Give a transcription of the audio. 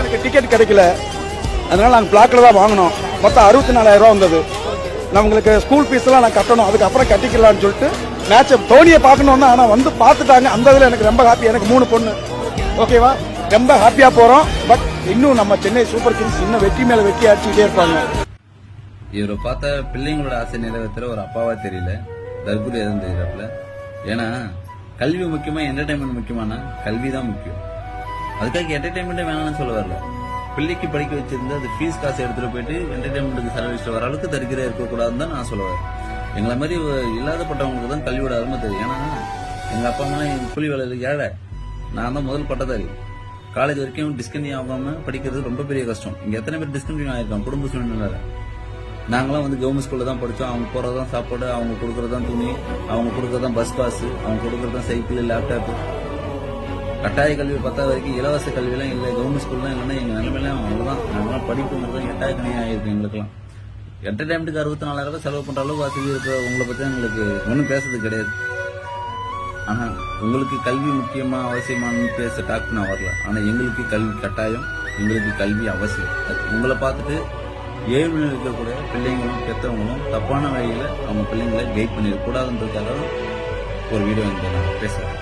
எங்களுக்கு டிக்கெட் கிடைக்கல, அதனால நாங்கள் பிளாக்ல தான் வாங்கினோம். மொத்தம் 64,000 ரூபா வந்தது. நம்மளுக்கு ஸ்கூல் ஃபீஸ் எல்லாம் நான் கட்டணும், அதுக்கப்புறம் கட்டிக்கலாம்னு சொல்லிட்டு மேட்சை தோனியை பார்க்கணும் தான். ஆனால் வந்து பார்த்துட்டாங்க. அந்த இதில் எனக்கு ரொம்ப ஹாப்பி. எனக்கு 3 பொண்ணு. ஓகேவா, ரொம்ப ஹாப்பியா போறோம். பட் இன்னும் நம்ம சென்னை சூப்பர் கிங்ஸ் இன்னும் வெற்றி மேல வெற்றி அடிச்சுட்டே இருப்பாங்க. இவரை பார்த்தா பிள்ளைங்களோட ஆசை நிறைவேற்றுற ஒரு அப்பாவா தெரியல, தர்புரி எதுவும் தெரியல. ஏன்னா கல்வி முக்கியமா என்டர்டைன்மெண்ட் முக்கியமானா கல்வி தான் முக்கியம். அதுக்காக என்டர்டைன்மெண்டே வேணாம்னு சொல்ல வரல. பிள்ளைக்கு படிக்க வச்சிருந்து அது ஃபீஸ் காசு எடுத்துட்டு போயிட்டு என்டர்டைன்மெண்ட்டுக்கு செலவழிச்சு வர அளவுக்கு தரிக்கிற இருக்கக்கூடாதுன்னு தான் நான் சொல்லுவேன். எங்களை மாதிரி இல்லாதப்பட்டவங்களுக்கு தான் கல்வியோட அருமை தெரியும். ஏன்னா எங்க அப்பா அம்மா கூலி வேலையில் ஏழை, நான் தான் முதல் பட்டதாரி. காலேஜ் வரைக்கும் டிஸ்கண்டினியூ ஆகாம படிக்கிறது ரொம்ப பெரிய கஷ்டம். இங்க எத்தனை பேர் டிஸ்கண்டினியூ ஆயிருக்காங்க குடும்ப சூழ்நிலை. நாங்களாம் வந்து கவர்மெண்ட் ஸ்கூல்ல தான் படிச்சோம். அவங்க போறதான் சாப்பாடு, அவங்க கொடுக்கறதான் துணி, அவங்க கொடுக்கறதான் பஸ் பாஸ், அவங்க கொடுக்கறதான் சைக்கிள், லேப்டாப். கட்டாய கல்வி 10வது வரைக்கும் இலவச கல்வியெல்லாம் இல்லை, கவர்மெண்ட் ஸ்கூல்லாம் இல்லைன்னா எங்க நிலைமையெல்லாம் அவ்வளவுதான். நாங்களாம் படிப்புங்கிறது எட்டாய கணியா ஆயிருக்கு. எங்களுக்குலாம் என்டர்டைன்மெண்ட்டுக்கு 64,000 ரூபாய் செலவு பண்ற அளவுக்கு வசதி இருக்கிற உங்களை பத்தி எங்களுக்கு ஒன்றும் பேசுறது கிடையாது. ஆனா உங்களுக்கு கல்வி முக்கியமா அவசியமானு பேச டாக் நான் வரல. ஆனா எங்களுக்கு கல்வி கட்டாயம், எங்களுக்கு கல்வி அவசியம். உங்களை பார்த்துட்டு ஏழ்மையில் இருக்கக்கூடிய பிள்ளைங்களும் பெற்றவங்களும் தப்பான வழியில அவங்க பிள்ளைங்களை கைட் பண்ணிடக்கூடாதுன்றதுக்காக ஒரு வீடியோ நான் பேசுறேன்.